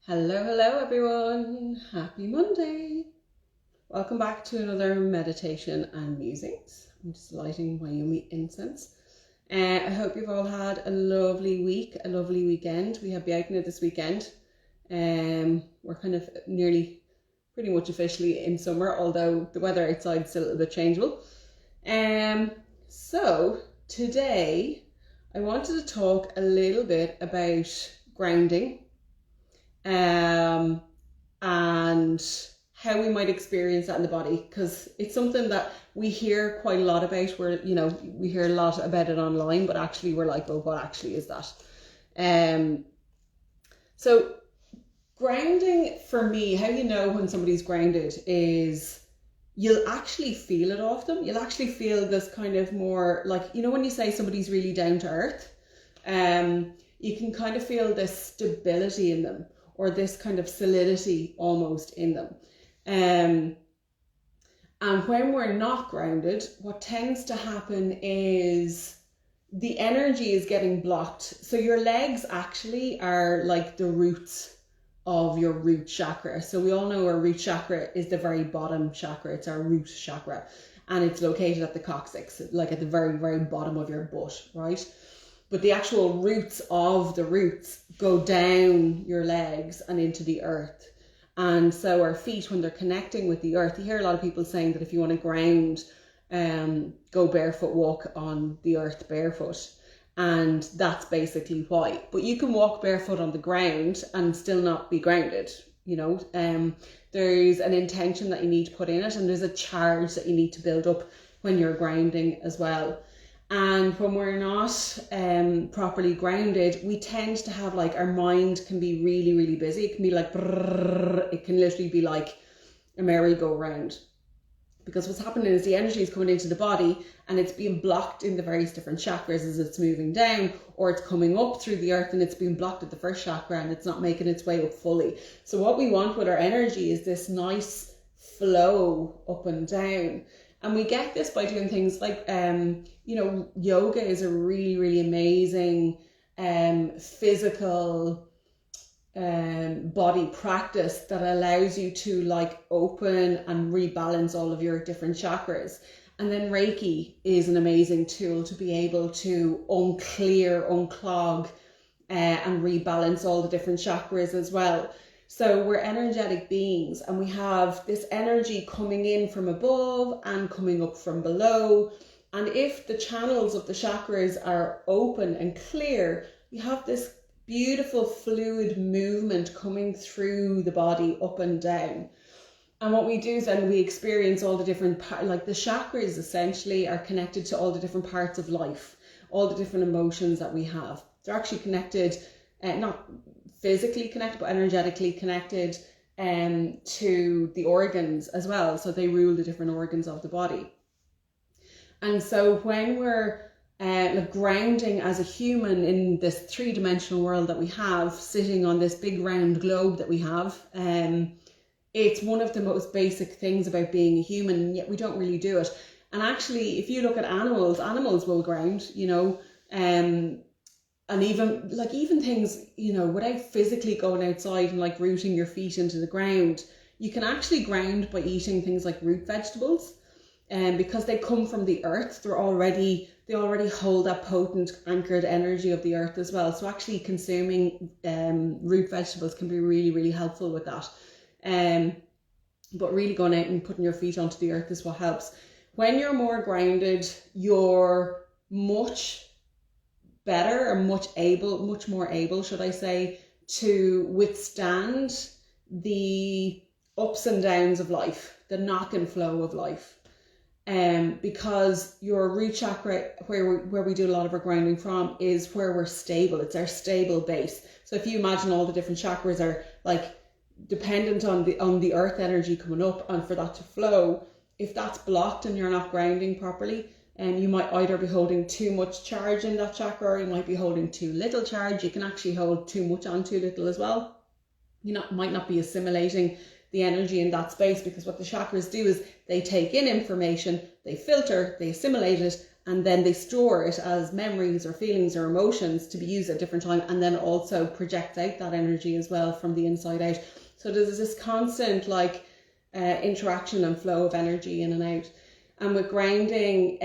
Hello everyone. Happy Monday. Welcome back to another meditation and musings. I'm just lighting my yummy incense. I hope you've all had a lovely week, a lovely weekend. We have Bjorkna this weekend. We're kind of nearly pretty much officially in summer, although the weather outside is still a little bit changeable. So today I wanted to talk a little bit about grounding and how we might experience that in the body, because it's something that we hear quite a lot about. We hear a lot about it online, but actually we're like, well, what actually is that? So grounding, for me, how you know when somebody's grounded is you'll actually feel it off them. You'll actually feel this kind of more like, when you say somebody's really down to earth, you can kind of feel this stability in them, or this kind of solidity almost in them. And when we're not grounded, what tends to happen is the energy is getting blocked. So your legs actually are like the roots of your root chakra. So we all know our root chakra is the very bottom chakra. It's our root chakra, and it's located at the coccyx, like at the very, very bottom of your butt, right? But the actual roots of the roots go down your legs and into the earth. And so our feet, when they're connecting with the earth, you hear a lot of people saying that if you want to ground, go barefoot, walk on the earth barefoot. And that's basically why. But you can walk barefoot on the ground and still not be grounded. There's an intention that you need to put in it, and there's a charge that you need to build up when you're grounding as well. And when we're not properly grounded, we tend to have our mind can be really, really busy. It can be like, brrr, it can literally be like a merry-go-round. Because what's happening is the energy is coming into the body and it's being blocked in the various different chakras as it's moving down, or it's coming up through the earth and it's being blocked at the first chakra and it's not making its way up fully. So what we want with our energy is this nice flow up and down. And we get this by doing things like, yoga is a really, really amazing physical body practice that allows you to open and rebalance all of your different chakras. And then Reiki is an amazing tool to be able to unclog and rebalance all the different chakras as well. So we're energetic beings, and we have this energy coming in from above and coming up from below. And if the channels of the chakras are open and clear, you have this beautiful fluid movement coming through the body up and down. And what we do is then we experience all the different the chakras essentially are connected to all the different parts of life, all the different emotions that we have. They're actually connected, not physically connected, but energetically connected to the organs as well. So they rule the different organs of the body. And so when we're grounding as a human in this three-dimensional world that we have, sitting on this big round globe that we have, it's one of the most basic things about being a human, and yet we don't really do it. And actually, if you look at animals will ground, and even things, without physically going outside and rooting your feet into the ground, you can actually ground by eating things like root vegetables. And because they come from the earth, they already hold that potent anchored energy of the earth as well. So actually consuming root vegetables can be really, really helpful with that. But really going out and putting your feet onto the earth is what helps. When you're more grounded, you're much better, or much more able, should I say, to withstand the ups and downs of life, the knock and flow of life. Because your root chakra, where we do a lot of our grounding from, is where we're stable. It's our stable base. So if you imagine all the different chakras are dependent on the earth energy coming up, and for that to flow, if that's blocked and you're not grounding properly, you might either be holding too much charge in that chakra, or you might be holding too little charge. You can actually hold too much on too little as well. You might not be assimilating the energy in that space, because what the chakras do is they take in information, they filter, they assimilate it, and then they store it as memories or feelings or emotions to be used at different time, and then also project out that energy as well from the inside out. So there's this constant like interaction and flow of energy in and out. And with grounding,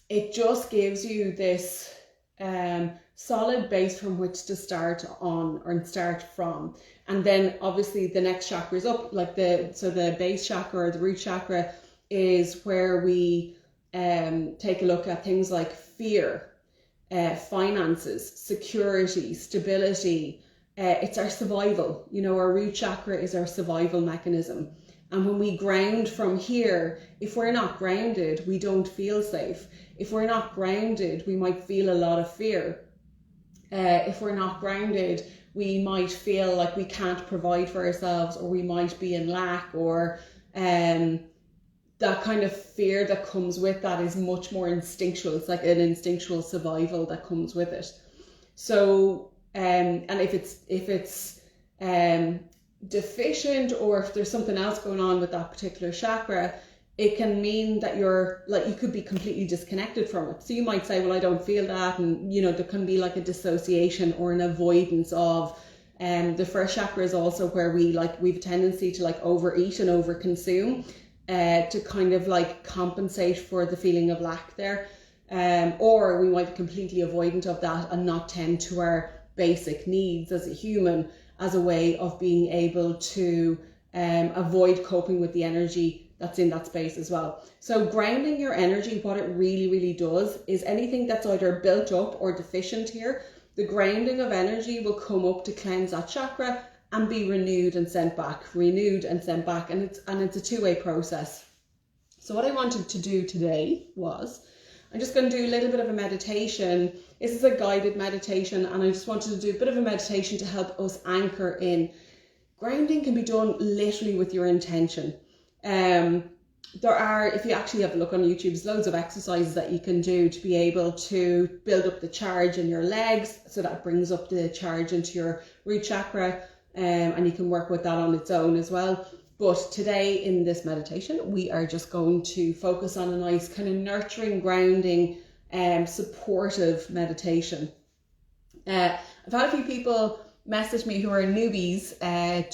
it just gives you this solid base from which to start on or start from. And then obviously the next chakra is up, like the base chakra or the root chakra is where we take a look at things like fear, finances, security, stability. It's our survival. You know, our root chakra is our survival mechanism. And when we ground from here, if we're not grounded, we don't feel safe. If we're not grounded, we might feel a lot of fear. If we're not grounded, we might feel like we can't provide for ourselves, or we might be in lack, or that kind of fear that comes with that is much more instinctual. It's like an instinctual survival that comes with it. So, and if it's deficient, or if there's something else going on with that particular chakra, it can mean that you could be completely disconnected from it. So you might say, well, I don't feel that. And, you know, there can be like a dissociation or an avoidance of, the first chakra is also where we've a tendency to like overeat and overconsume, to kind of like compensate for the feeling of lack there. Or we might be completely avoidant of that and not tend to our basic needs as a human, as a way of being able to avoid coping with the energy that's in that space as well. So grounding your energy, what it really, really does is anything that's either built up or deficient here, the grounding of energy will come up to cleanse that chakra and be renewed and sent back, and it's a two-way process. So what I wanted to do today was, I'm just going to do a little bit of a meditation. This is a guided meditation, and I just wanted to do a bit of a meditation to help us anchor in. Grounding can be done literally with your intention. There are, if you actually have a look on YouTube, there's loads of exercises that you can do to be able to build up the charge in your legs, so that brings up the charge into your root chakra, and you can work with that on its own as well. But today in this meditation, we are just going to focus on a nice kind of nurturing, grounding, supportive meditation. I've had a few people message me who are newbies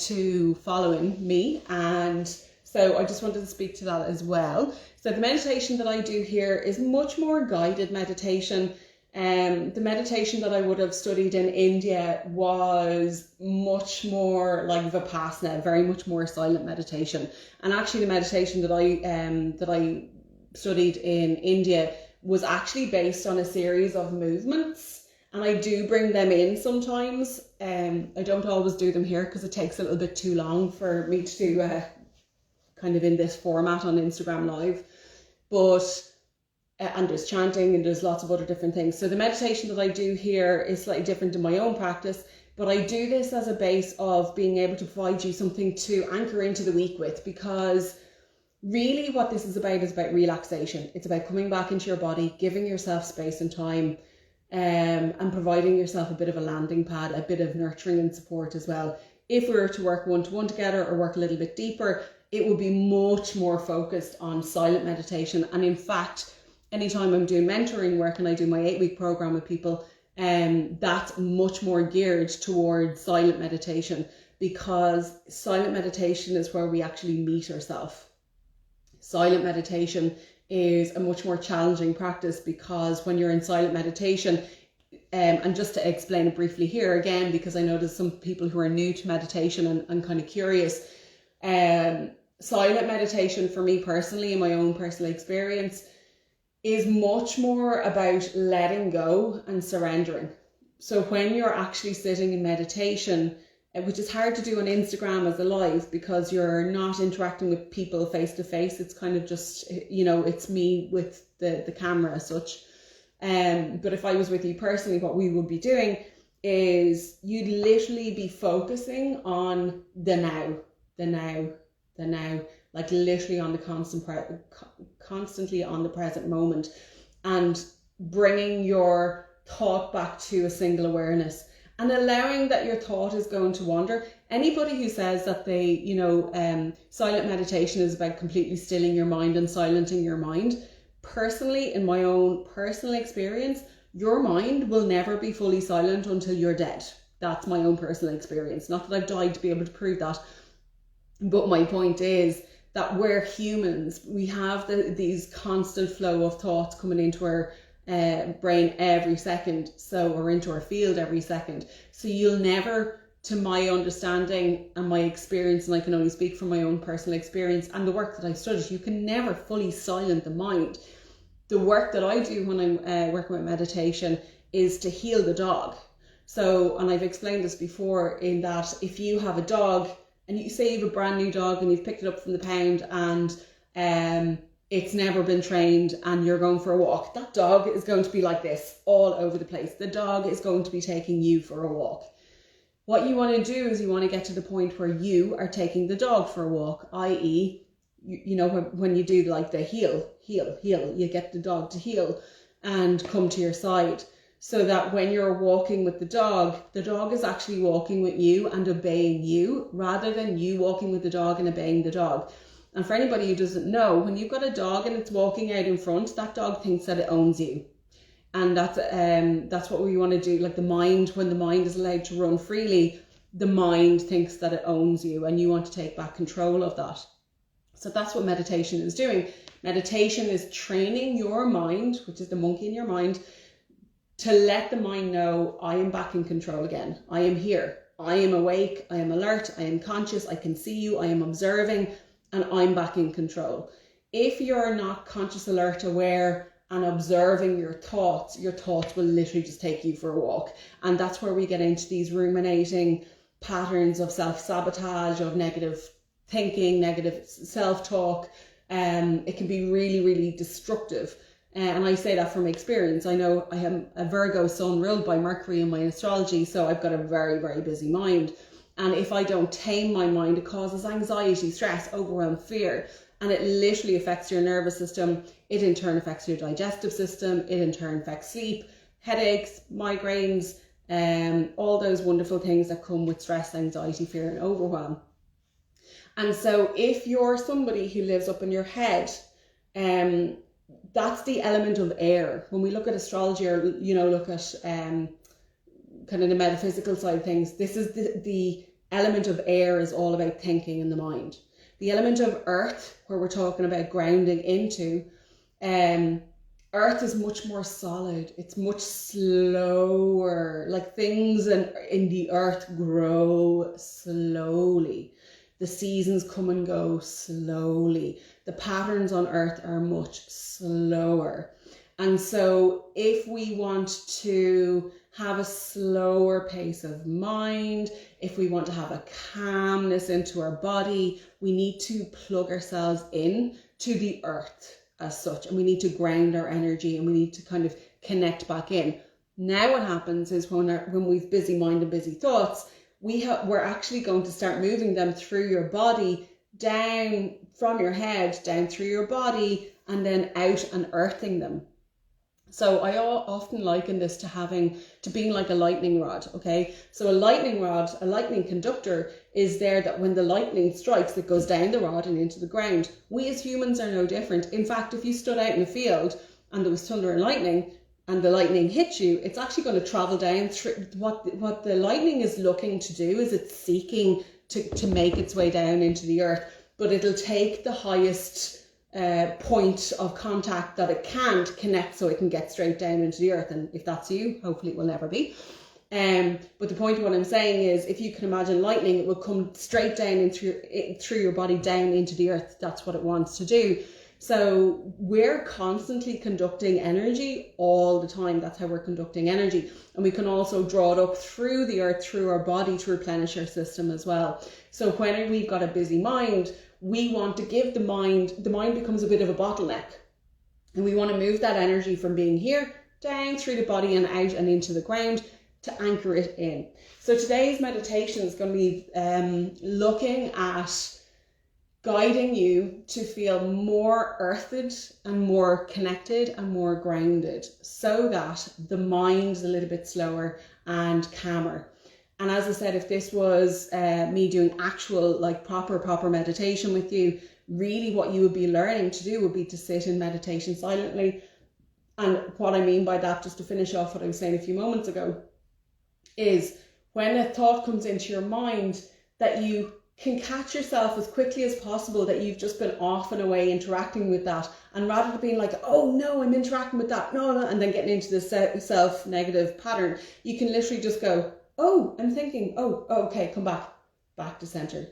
to following me, and so I just wanted to speak to that as well. So the meditation that I do here is much more guided meditation. The meditation that I would have studied in India was much more like Vipassana, very much more silent meditation. And actually the meditation that I studied in India was actually based on a series of movements. And I do bring them in sometimes. I don't always do them here because it takes a little bit too long for me to do kind of in this format on Instagram Live. But and there's chanting and there's lots of other different things. So the meditation that I do here is slightly different in my own practice, but I do this as a base of being able to provide you something to anchor into the week with, because really what this is about relaxation. It's about coming back into your body, giving yourself space and time, and providing yourself a bit of a landing pad, a bit of nurturing and support as well. If we were to work one-to-one together or work a little bit deeper, it would be much more focused on silent meditation. And in fact, anytime I'm doing mentoring work and I do my 8-week program with people, that's much more geared towards silent meditation, because silent meditation is where we actually meet ourselves. Silent meditation is a much more challenging practice, because when you're in silent meditation, and just to explain it briefly here again, because I know there's some people who are new to meditation and kind of curious, silent meditation for me personally, in my own personal experience, is much more about letting go and surrendering. So when you're actually sitting in meditation, which is hard to do on Instagram as a live because you're not interacting with people face to face, it's kind of just, it's me with the camera as such. But if I was with you personally, what we would be doing is you'd literally be focusing on the now, like literally on the constantly on the present moment, and bringing your thought back to a single awareness and allowing that your thought is going to wander. Anybody who says that silent meditation is about completely stilling your mind and silencing your mind personally, in my own personal experience, your mind will never be fully silent until you're dead. That's my own personal experience. Not that I've died to be able to prove that, but my point is that we're humans. We have these constant flow of thoughts coming into our brain every second, or into our field every second. So you'll never, to my understanding and my experience, and I can only speak from my own personal experience and the work that I studied, you can never fully silence the mind. The work that I do when I'm working with meditation is to heal the dog. So, and I've explained this before, in that if you have a dog and you say you have a brand new dog and you've picked it up from the pound and it's never been trained and you're going for a walk, that dog is going to be like this all over the place. The dog is going to be taking you for a walk. What you want to do is you want to get to the point where you are taking the dog for a walk, i.e., you know, when you do like the heel, you get the dog to heel and come to your side, so that when you're walking with the dog is actually walking with you and obeying you, rather than you walking with the dog and obeying the dog. And for anybody who doesn't know, when you've got a dog and it's walking out in front, that dog thinks that it owns you. And that's what we want to do. Like the mind, when the mind is allowed to run freely, the mind thinks that it owns you, and you want to take back control of that. So that's what meditation is doing. Meditation is training your mind, which is the monkey in your mind, to let the mind know, I am back in control again. I am here. I am awake. I am alert. I am conscious. I can see you. I am observing, and I'm back in control. If you're not conscious, alert, aware, and observing your thoughts will literally just take you for a walk. And that's where we get into these ruminating patterns of self-sabotage, of negative thinking, negative self-talk. It can be really, really destructive. And I say that from experience. I know I am a Virgo sun ruled by Mercury in my astrology, so I've got a very, very busy mind. And if I don't tame my mind, it causes anxiety, stress, overwhelm, fear. And it literally affects your nervous system. It in turn affects your digestive system. It in turn affects sleep, headaches, migraines, all those wonderful things that come with stress, anxiety, fear, and overwhelm. And so if you're somebody who lives up in your head, that's the element of air. When we look at astrology, or look at kind of the metaphysical side of things, this is the element of air is all about thinking in the mind. The element of earth, where we're talking about grounding into, earth is much more solid. It's much slower. Like things in the earth grow slowly. The seasons come and go slowly. The patterns on earth are much slower. And so if we want to have a slower pace of mind, if we want to have a calmness into our body, we need to plug ourselves in to the earth as such, and we need to ground our energy, and we need to kind of connect back in. Now what happens is when we've busy mind and busy thoughts, we're actually going to start moving them through your body, down from your head, down through your body, and then out and earthing them. So I often liken this to being like a lightning rod, okay? So a lightning rod, a lightning conductor is there that when the lightning strikes, it goes down the rod and into the ground. We as humans are no different. In fact, if you stood out in a field and there was thunder and lightning, and the lightning hits you, it's actually going to travel down through. What the lightning is looking to do is it's seeking to make its way down into the earth, but it'll take the highest point of contact that it can to connect, so it can get straight down into the earth. And if that's you, hopefully it will never be. But the point of what I'm saying is, if you can imagine lightning, it will come straight down through your body, down into the earth. That's what it wants to do. So we're constantly conducting energy all the time. That's how we're conducting energy. And we can also draw it up through the earth, through our body, to replenish our system as well. So when we've got a busy mind, we want to give the mind becomes a bit of a bottleneck. And we want to move that energy from being here, down through the body and out and into the ground, to anchor it in. So today's meditation is going to be looking at guiding you to feel more earthed and more connected and more grounded, so that the mind is a little bit slower and calmer. And as I said, if this was me doing actual, like proper meditation with you, really what you would be learning to do would be to sit in meditation silently. And what I mean by that, just to finish off what I was saying a few moments ago, is when a thought comes into your mind, that you can catch yourself as quickly as possible that you've just been off and away interacting with that, and rather than being like, oh no, I'm interacting with that, no, and then getting into this self-negative pattern, you can literally just go, oh, I'm thinking, oh, okay, come back to center.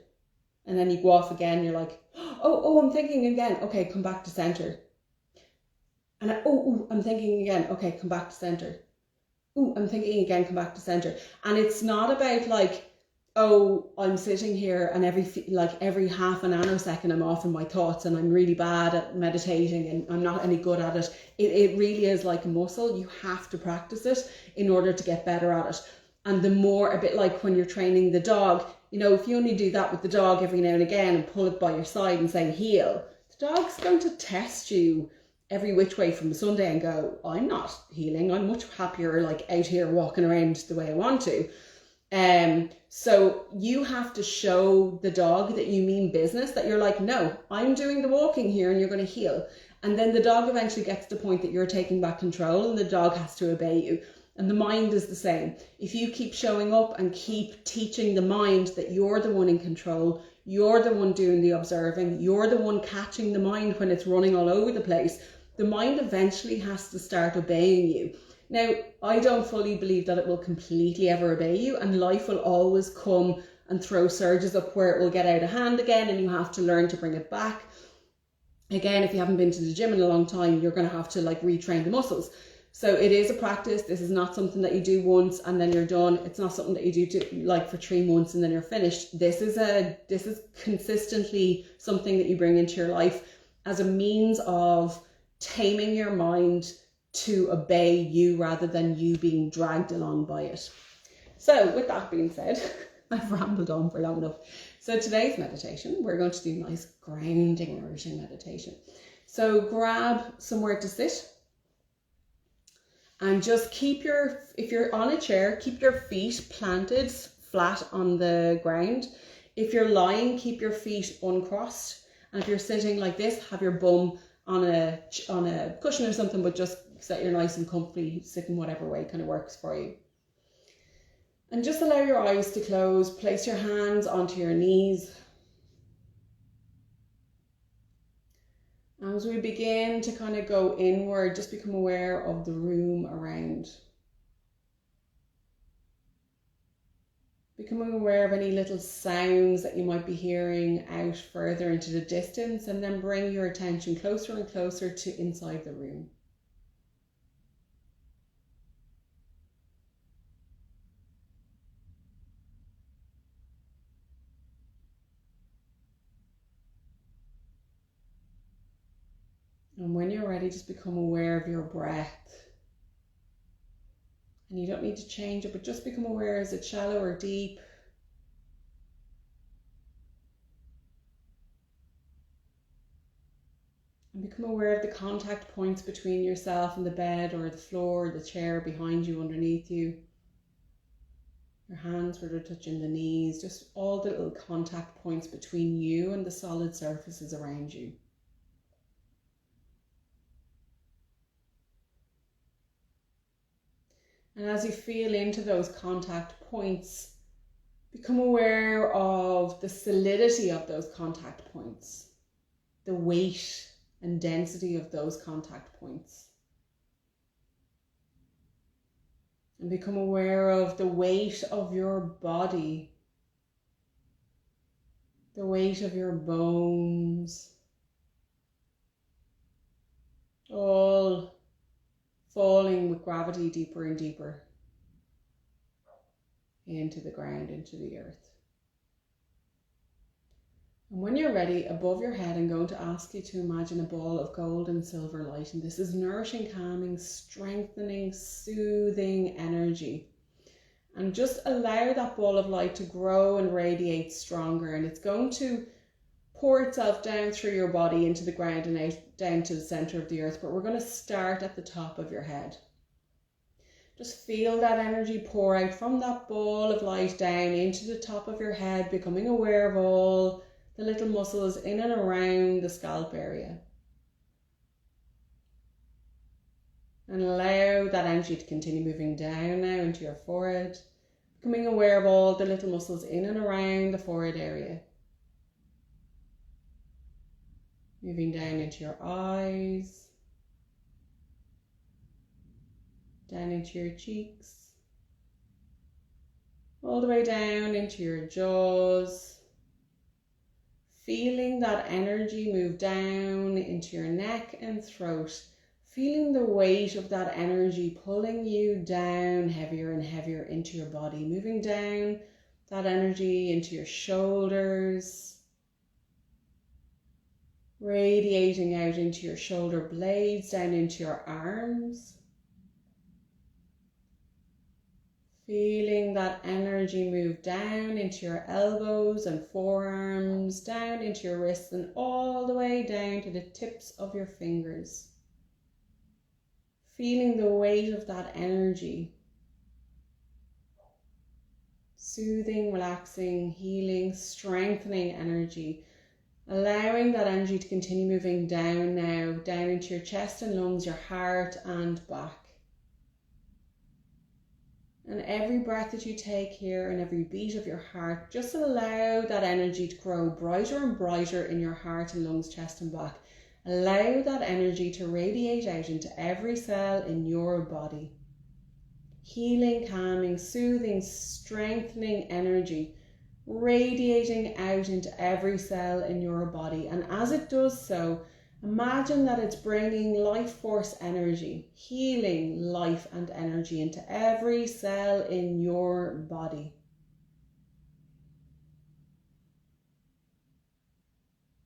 And then you go off again, you're like, oh, I'm thinking again, okay, come back to center. And I'm thinking again, okay, come back to center. I'm thinking again, come back to center. And it's not about like, oh, I'm sitting here and every half a nanosecond I'm off in my thoughts and I'm really bad at meditating and I'm not any good at it. It really is like a muscle. You have to practice it in order to get better at it. And the more, a bit like when you're training the dog, you know, if you only do that with the dog every now and again and pull it by your side and say heel, the dog's going to test you every which way from Sunday and go, I'm not healing. I'm much happier like out here walking around the way I want to. So you have to show the dog that you mean business, that you're like, no, I'm doing the walking here and you're going to heel. And then the dog eventually gets to the point that you're taking back control and the dog has to obey you. And the mind is the same. If you keep showing up and keep teaching the mind that you're the one in control, you're the one doing the observing, you're the one catching the mind when it's running all over the place, the mind eventually has to start obeying you. Now, I don't fully believe that it will completely ever obey you, and life will always come and throw surges up where it will get out of hand again and you have to learn to bring it back. Again, if you haven't been to the gym in a long time, you're going to have to like retrain the muscles. So it is a practice. This is not something that you do once and then you're done. It's not something that you do like for 3 months and then you're finished. This is consistently something that you bring into your life as a means of taming your mind to obey you rather than you being dragged along by it. So with that being said, I've rambled on for long enough. So today's meditation, we're going to do nice grounding, nourishing meditation. So grab somewhere to sit and just if you're on a chair, keep your feet planted flat on the ground. If you're lying, keep your feet uncrossed. And if you're sitting like this, have your bum on a cushion or something, but just so that you're nice and comfy, sitting whatever way kind of works for you. And just allow your eyes to close. Place your hands onto your knees. As we begin to kind of go inward, just become aware of the room around. Becoming aware of any little sounds that you might be hearing out further into the distance, and then bring your attention closer and closer to inside the room. And when you're ready, just become aware of your breath. And you don't need to change it, but just become aware, is it shallow or deep? And become aware of the contact points between yourself and the bed or the floor, or the chair behind you, underneath you. Your hands where they're touching the knees, just all the little contact points between you and the solid surfaces around you. And as you feel into those contact points, become aware of the solidity of those contact points, the weight and density of those contact points. And become aware of the weight of your body, the weight of your bones, all falling with gravity deeper and deeper into the ground, into the earth. And when you're ready, above your head, I'm going to ask you to imagine a ball of gold and silver light. And this is nourishing, calming, strengthening, soothing energy. And just allow that ball of light to grow and radiate stronger. And it's going to pour itself down through your body into the ground and out down to the center of the earth. But we're going to start at the top of your head. Just feel that energy pour out from that ball of light down into the top of your head, becoming aware of all the little muscles in and around the scalp area. And allow that energy to continue moving down now into your forehead, becoming aware of all the little muscles in and around the forehead area. Moving down into your eyes, down into your cheeks, all the way down into your jaws. Feeling that energy move down into your neck and throat. Feeling the weight of that energy pulling you down heavier and heavier into your body. Moving down that energy into your shoulders. Radiating out into your shoulder blades, down into your arms. Feeling that energy move down into your elbows and forearms, down into your wrists and all the way down to the tips of your fingers. Feeling the weight of that energy. Soothing, relaxing, healing, strengthening energy. Allowing that energy to continue moving down now, down into your chest and lungs, your heart and back. And every breath that you take here and every beat of your heart, just allow that energy to grow brighter and brighter in your heart and lungs, chest and back. Allow that energy to radiate out into every cell in your body. Healing, calming, soothing, strengthening energy, radiating out into every cell in your body. And as it does so, imagine that it's bringing life force energy, healing life and energy into every cell in your body.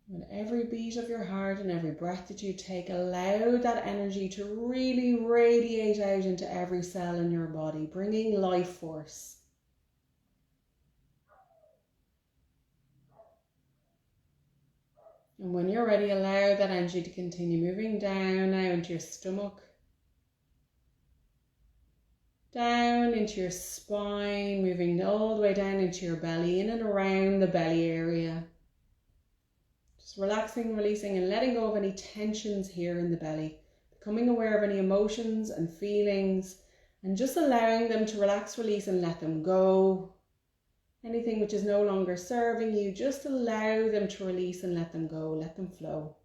With every beat of your heart and every breath that you take, allow that energy to really radiate out into every cell in your body, bringing life force. And when you're ready, allow that energy to continue moving down now into your stomach, down into your spine, moving all the way down into your belly, in and around the belly area. Just relaxing, releasing and letting go of any tensions here in the belly, becoming aware of any emotions and feelings and just allowing them to relax, release and let them go. Anything which is no longer serving you, just allow them to release and let them go, let them flow.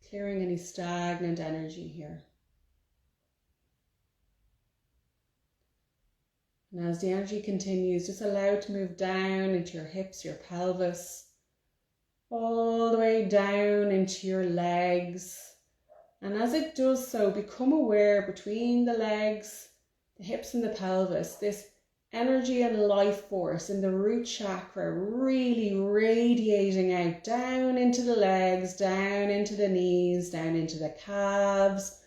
Clearing any stagnant energy here. And as the energy continues, just allow it to move down into your hips, your pelvis, all the way down into your legs. And as it does so, become aware between the legs, the hips and the pelvis, this energy and life force in the root chakra really radiating out down into the legs, down into the knees, down into the calves,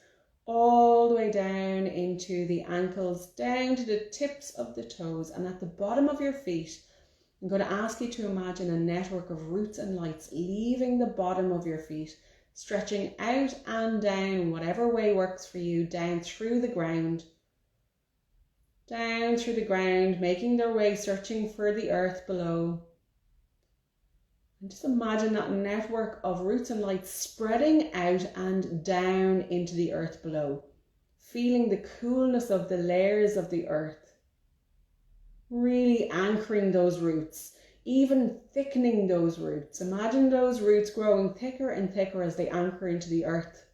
all the way down into the ankles, down to the tips of the toes, and at the bottom of your feet. I'm going to ask you to imagine a network of roots and lights leaving the bottom of your feet, stretching out and down, whatever way works for you, down through the ground, making their way, searching for the earth below. And just imagine that network of roots and lights spreading out and down into the earth below, feeling the coolness of the layers of the earth, really anchoring those roots, even thickening those roots. Imagine those roots growing thicker and thicker as they anchor into the earth.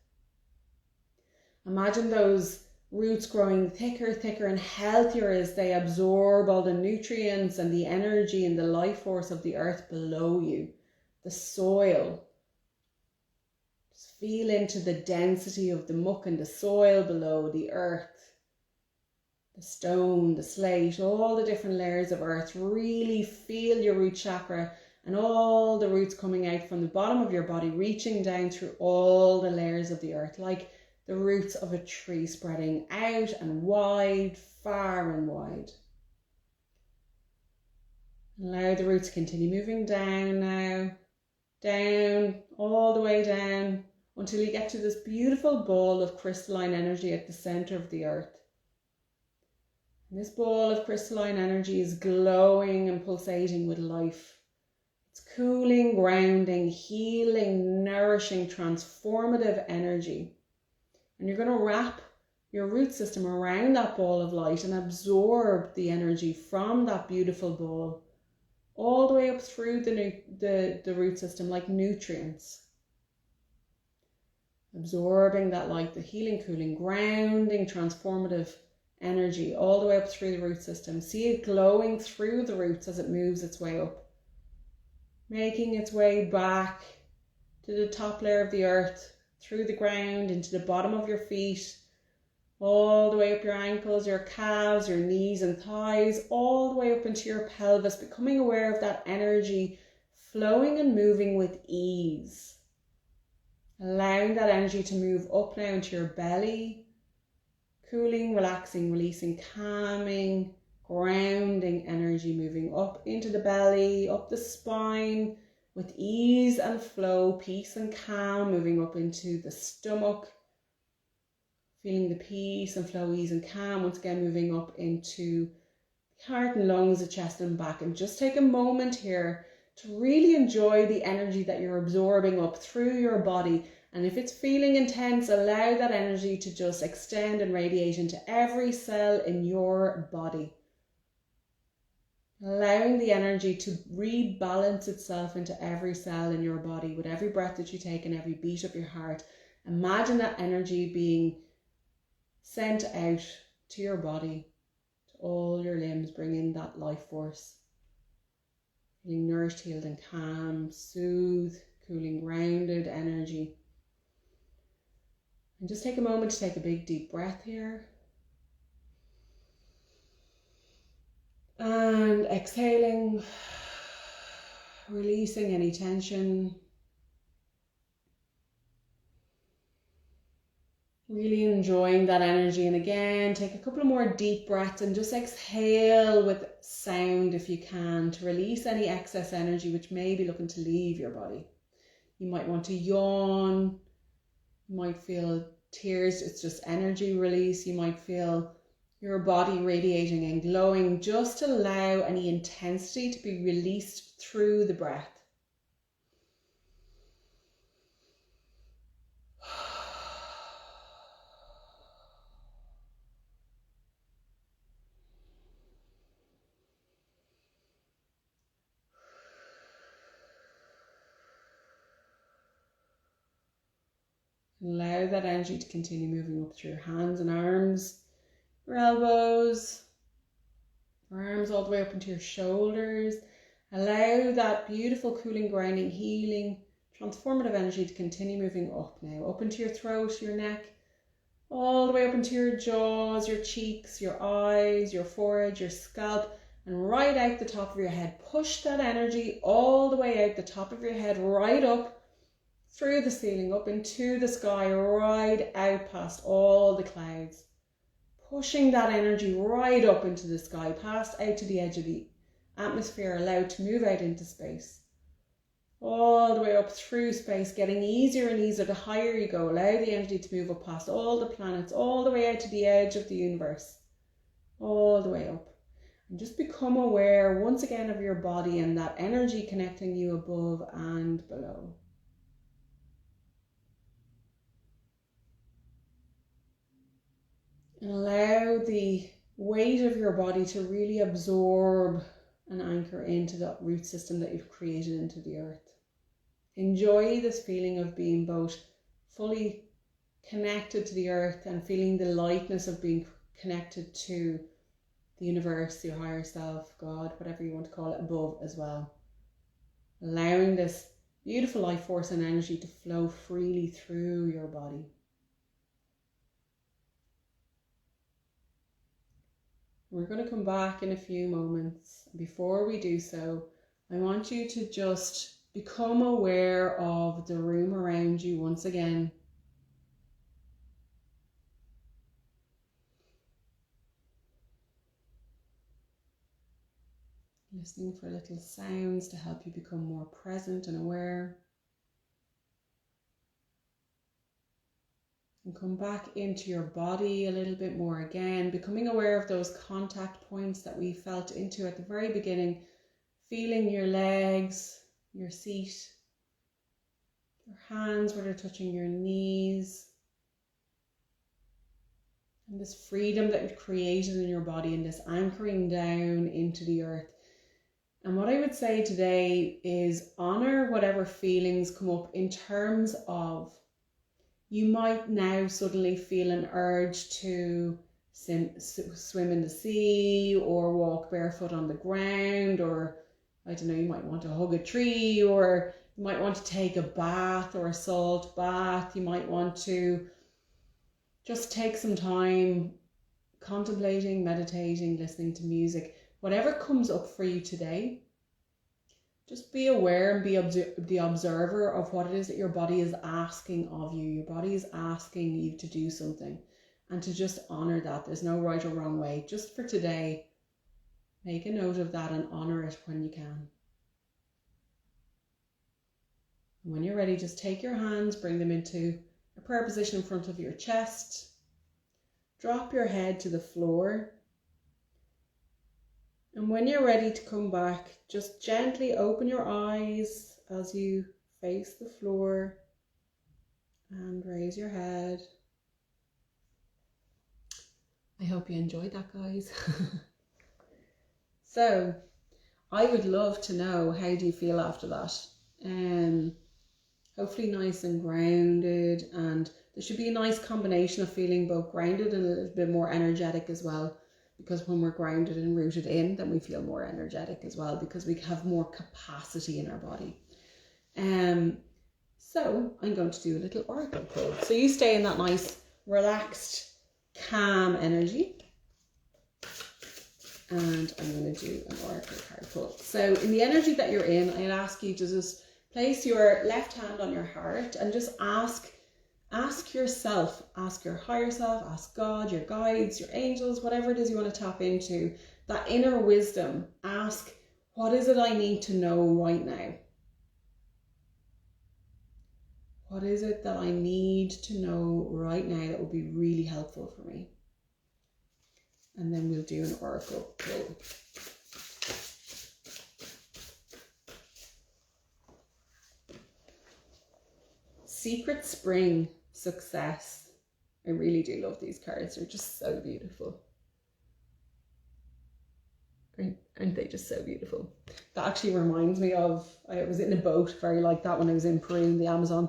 Imagine those roots growing thicker, thicker and healthier as they absorb all the nutrients and the energy and the life force of the earth below you, the soil. Just feel into the density of the muck and the soil below, the earth, the stone, the slate, all the different layers of earth. Really feel your root chakra and all the roots coming out from the bottom of your body, reaching down through all the layers of the earth, like the roots of a tree spreading out and wide, far and wide. Allow the roots to continue moving down now, down, all the way down, until you get to this beautiful ball of crystalline energy at the center of the earth. And this ball of crystalline energy is glowing and pulsating with life. cooling, grounding, healing, nourishing, transformative energy. And you're going to wrap your root system around that ball of light and absorb the energy from that beautiful ball all the way up through the root system like nutrients. Absorbing that light, the healing, cooling, grounding, transformative energy all the way up through the root system. See it glowing through the roots as it moves its way up, making its way back to the top layer of the earth, through the ground, into the bottom of your feet, all the way up your ankles, your calves, your knees and thighs, all the way up into your pelvis, becoming aware of that energy flowing and moving with ease. Allowing that energy to move up now into your belly, cooling, relaxing, releasing, calming, grounding energy moving up into the belly, up the spine with ease and flow, peace and calm, moving up into the stomach, feeling the peace and flow, ease and calm, once again moving up into heart and lungs, the chest and back. And just take a moment here to really enjoy the energy that you're absorbing up through your body. And if it's feeling intense, allow that energy to just extend and radiate into every cell in your body. Allowing the energy to rebalance itself into every cell in your body with every breath that you take and every beat of your heart. Imagine that energy being sent out to your body, to all your limbs, bringing that life force. Feeling nourished, healed and calm, soothed, cooling, grounded energy. And just take a moment to take a big deep breath here. And exhaling, releasing any tension. Really enjoying that energy. And again, take a couple of more deep breaths and just exhale with sound if you can, to release any excess energy which may be looking to leave your body. You might want to yawn. You might feel tears. It's just energy release. You might feel your body radiating and glowing. Just allow any intensity to be released through the breath. Allow that energy to continue moving up through your hands and arms, your elbows, your arms all the way up into your shoulders. Allow that beautiful cooling, grounding, healing, transformative energy to continue moving up now, up into your throat, your neck, all the way up into your jaws, your cheeks, your eyes, your forehead, your scalp, and right out the top of your head. Push that energy all the way out the top of your head, right up through the ceiling, up into the sky, right out past all the clouds. Pushing that energy right up into the sky, past out to the edge of the atmosphere, allowed to move out into space. All the way up through space, getting easier and easier the higher you go. Allow the energy to move up past all the planets, all the way out to the edge of the universe, all the way up. And just become aware once again of your body and that energy connecting you above and below. And allow the weight of your body to really absorb and anchor into that root system that you've created into the earth. Enjoy this feeling of being both fully connected to the earth and feeling the lightness of being connected to the universe, your higher self, God, whatever you want to call it, above as well. Allowing this beautiful life force and energy to flow freely through your body. We're going to come back in a few moments. Before we do so, I want you to just become aware of the room around you once again. Listening for little sounds to help you become more present and aware. And come back into your body a little bit more again, becoming aware of those contact points that we felt into at the very beginning, feeling your legs, your seat, your hands where they're touching your knees, and this freedom that you've created in your body and this anchoring down into the earth. And what I would say today is honor whatever feelings come up in terms of you might now suddenly feel an urge to swim in the sea or walk barefoot on the ground, or I don't know, you might want to hug a tree, or you might want to take a bath or a salt bath. You might want to just take some time contemplating, meditating, listening to music. Whatever comes up for you today, just be aware and be the observer of what it is that your body is asking of you. Your body is asking you to do something, and to just honor that. There's no right or wrong way. Just for today, make a note of that and honor it when you can. And when you're ready, just take your hands, bring them into a prayer position in front of your chest. Drop your head to the floor. And when you're ready to come back, just gently open your eyes as you face the floor and raise your head. I hope you enjoyed that, guys. So, I would love to know, how do you feel after that? Hopefully nice and grounded, and there should be a nice combination of feeling both grounded and a little bit more energetic as well. Because when we're grounded and rooted in, then we feel more energetic as well, because we have more capacity in our body. So I'm going to do a little oracle pull. So you stay in that nice, relaxed, calm energy. And I'm going to do an oracle card pull. So in the energy that you're in, I'll ask you to just place your left hand on your heart and just ask yourself, ask your higher self, ask God, your guides, your angels, whatever it is you want to tap into, that inner wisdom. Ask, what is it I need to know right now? What is it that I need to know right now that will be really helpful for me? And then we'll do an oracle pull. Secret Spring, Success. I really do love these cards. They're just so beautiful. Aren't they just so beautiful? That actually reminds me of, I was in a boat very like that when I was in Peru in the Amazon.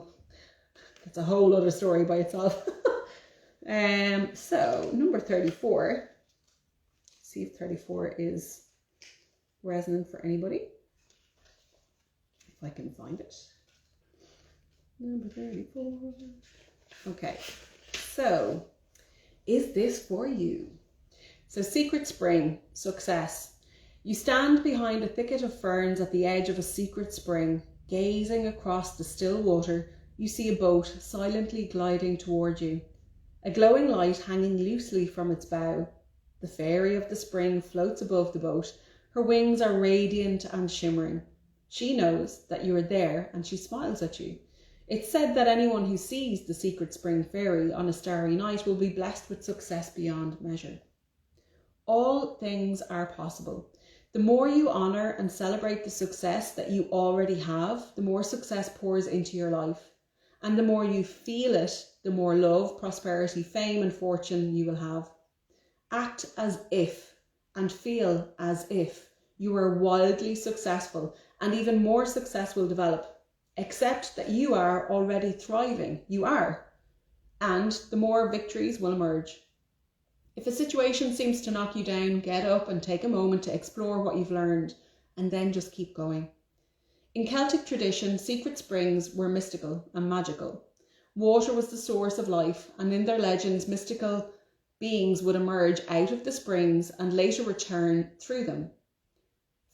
That's a whole other story by itself. So number 34. See if 34 is resonant for anybody. If I can find it. Number 34. Okay, so is this for you? So Secret Spring, Success. You stand behind a thicket of ferns at the edge of a secret spring. Gazing across the still water, you see a boat silently gliding toward you. A glowing light hanging loosely from its bow. The fairy of the spring floats above the boat. Her wings are radiant and shimmering. She knows that you are there and she smiles at you. It's said that anyone who sees the secret spring fairy on a starry night will be blessed with success beyond measure. All things are possible. The more you honour and celebrate the success that you already have, the more success pours into your life. And the more you feel it, the more love, prosperity, fame and fortune you will have. Act as if and feel as if you are wildly successful, and even more success will develop. Accept that you are already thriving. You are. And the more victories will emerge. If a situation seems to knock you down, get up and take a moment to explore what you've learned, and then just keep going. In Celtic tradition, secret springs were mystical and magical. Water was the source of life, and in their legends, mystical beings would emerge out of the springs and later return through them.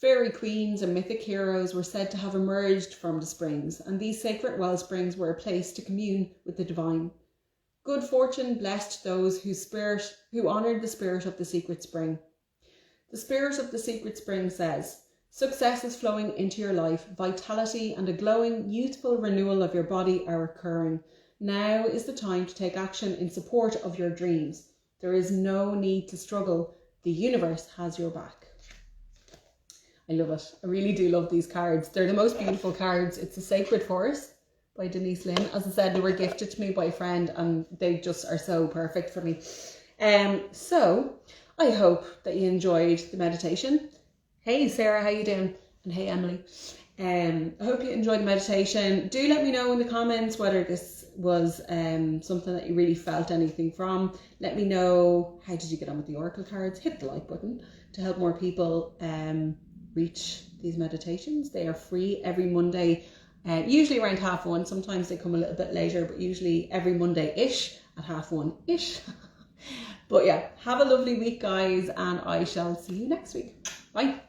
Fairy queens and mythic heroes were said to have emerged from the springs, and these sacred well springs were a place to commune with the divine. Good fortune blessed those who honoured the spirit of the secret spring. The spirit of the secret spring says, success is flowing into your life, vitality and a glowing, youthful renewal of your body are occurring. Now is the time to take action in support of your dreams. There is no need to struggle. The universe has your back. I love it. I really do love these cards. They're the most beautiful cards. It's a Sacred Forest by Denise Lynn. As I said, they were gifted to me by a friend and they just are so perfect for me. So I hope that you enjoyed the meditation. Hey Sarah, how you doing? And hey Emily. I hope you enjoyed the meditation. Do let me know in the comments whether this was something that you really felt anything from. Let me know, how did you get on with the oracle cards? Hit the like button to help more people reach these meditations. They are free every Monday, usually around 1:30. Sometimes they come a little bit later, but usually every Monday-ish at 1:30-ish. But yeah, have a lovely week, guys, and I shall see you next week. Bye.